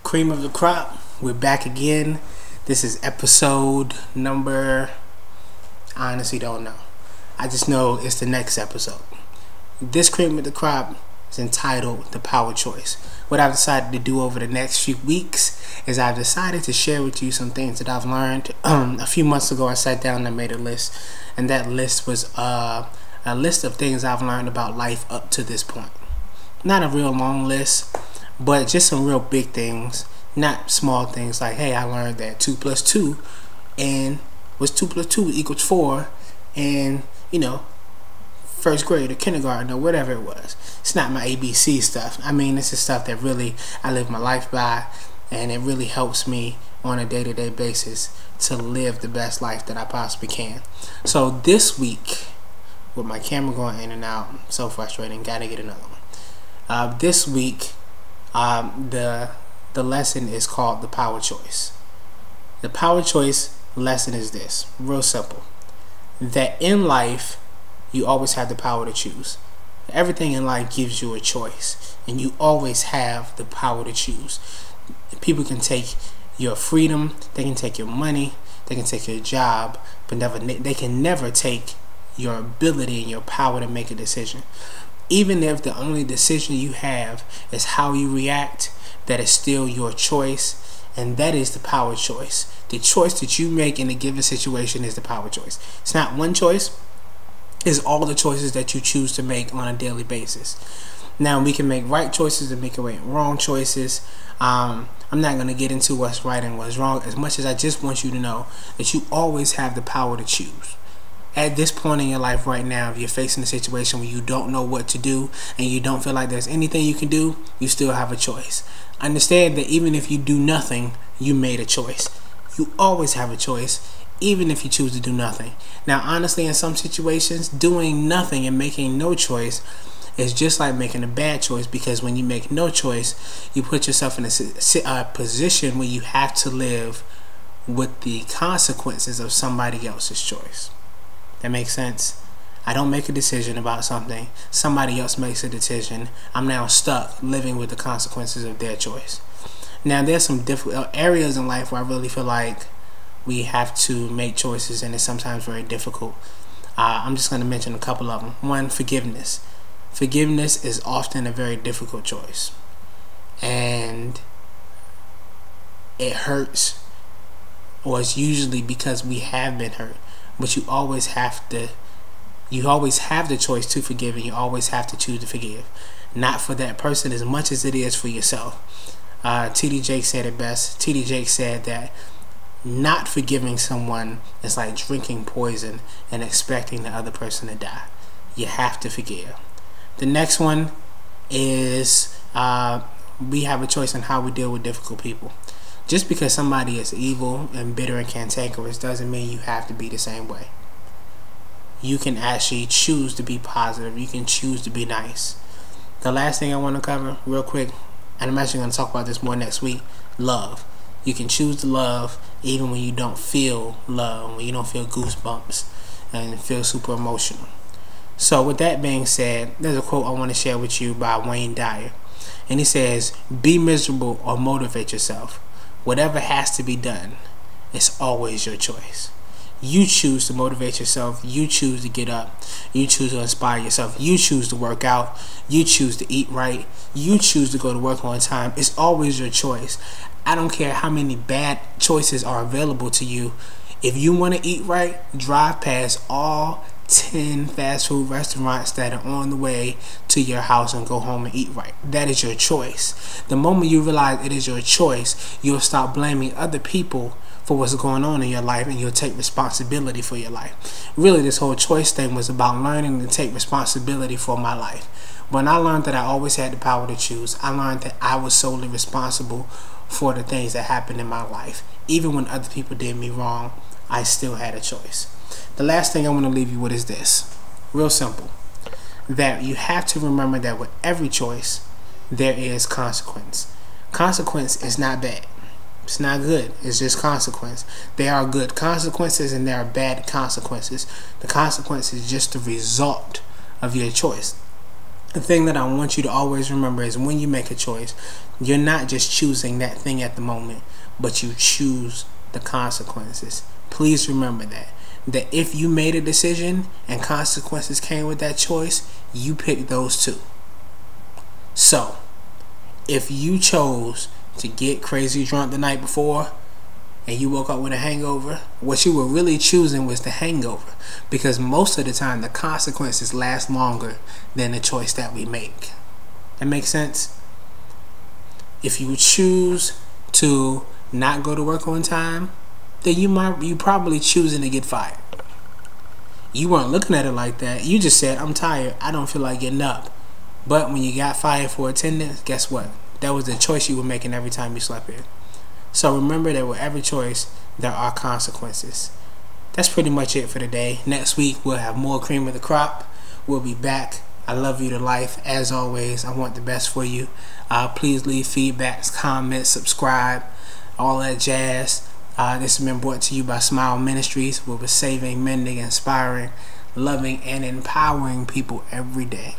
Cream of the crop. We're back again. This is episode number, I honestly don't know. I just know it's the next episode. This cream of the crop is entitled The Power Choice. What I've decided to do over the next few weeks is I've decided to share with you some things that I've learned. A few months ago I sat down and made a list, and that list was a list of things I've learned about life up to this point. Not a real long list, but just some real big things, not small things like, hey, I learned that 2 plus 2 and was 2 plus 2 equals 4, and first grade or kindergarten or whatever it was. It's not my ABC stuff. I mean, this is stuff that really I live my life by, and it really helps me on a day-to-day basis to live the best life that I possibly can. So this week, with my camera going in and out, so frustrating, gotta get another one. This week, the lesson is called The Power Choice. The Power Choice lesson is this, real simple, that in life you always have the power to choose. Everything in life gives you a choice, and you always have the power to choose. People can take your freedom, they can take your money, they can take your job, but they can never take your ability and your power to make a decision. Even if the only decision you have is how you react, that is still your choice, and that is the power choice. The choice that you make in a given situation is the power choice. It's not one choice, it's all the choices that you choose to make on a daily basis. Now, we can make right choices and make wrong choices. I'm not going to get into what's right and what's wrong, as much as I just want you to know that you always have the power to choose. At this point in your life right now, if you're facing a situation where you don't know what to do and you don't feel like there's anything you can do, you still have a choice. Understand that even if you do nothing, you made a choice. You always have a choice, even if you choose to do nothing. Now, honestly, in some situations, doing nothing and making no choice is just like making a bad choice, because when you make no choice, you put yourself in a position where you have to live with the consequences of somebody else's choice. That makes sense? I don't make a decision about something, somebody else makes a decision. I'm now stuck living with the consequences of their choice. Now, there's some difficult areas in life where I really feel like we have to make choices, and it's sometimes very difficult. I'm just going to mention a couple of them. One, forgiveness. Forgiveness is often a very difficult choice, and it hurts, or it's usually because we have been hurt. But you always have the choice to forgive, and you always have to choose to forgive. Not for that person as much as it is for yourself. T.D. Jakes said it best. T.D. Jakes said that not forgiving someone is like drinking poison and expecting the other person to die. You have to forgive. The next one is we have a choice on how we deal with difficult people. Just because somebody is evil and bitter and cantankerous doesn't mean you have to be the same way. You can actually choose to be positive. You can choose to be nice. The last thing I want to cover real quick, and I'm actually going to talk about this more next week, love. You can choose to love even when you don't feel love, when you don't feel goosebumps and feel super emotional. So with that being said, there's a quote I want to share with you by Wayne Dyer. And he says, "Be miserable or motivate yourself. Whatever has to be done, it's always your choice." You choose to motivate yourself. You choose to get up. You choose to inspire yourself. You choose to work out. You choose to eat right. You choose to go to work on time. It's always your choice. I don't care how many bad choices are available to you. If you want to eat right, drive past all 10 fast food restaurants that are on the way to your house and go home and eat right. That is your choice. The moment you realize it is your choice, you'll stop blaming other people for what's going on in your life, and you'll take responsibility for your life. Really, this whole choice thing was about learning to take responsibility for my life. When I learned that I always had the power to choose, I learned that I was solely responsible for the things that happened in my life. Even when other people did me wrong, I still had a choice. The last thing I want to leave you with is this. Real simple. That you have to remember that with every choice, there is consequence. Consequence is not bad. It's not good. It's just consequence. There are good consequences and there are bad consequences. The consequence is just the result of your choice. the thing that I want you to always remember is when you make a choice, you're not just choosing that thing at the moment, but you choose the consequences. Please remember that if you made a decision and consequences came with that choice, you picked those two. So if you chose to get crazy drunk the night before and you woke up with a hangover, what you were really choosing was the hangover, because most of the time the consequences last longer than the choice that we make. That makes sense? If you choose to not go to work on time, then you probably choosing to get fired. You weren't looking at it like that. You just said, I'm tired, I don't feel like getting up. But when you got fired for attendance, guess what? That was the choice you were making every time you slept in. So remember that with every choice, there are consequences. That's pretty much it for today. Next week, we'll have more cream of the crop. We'll be back. I love you to life. As always, I want the best for you. Please leave feedbacks, comments, subscribe, all that jazz. This has been brought to you by Smile Ministries, where we're saving, mending, inspiring, loving, and empowering people every day.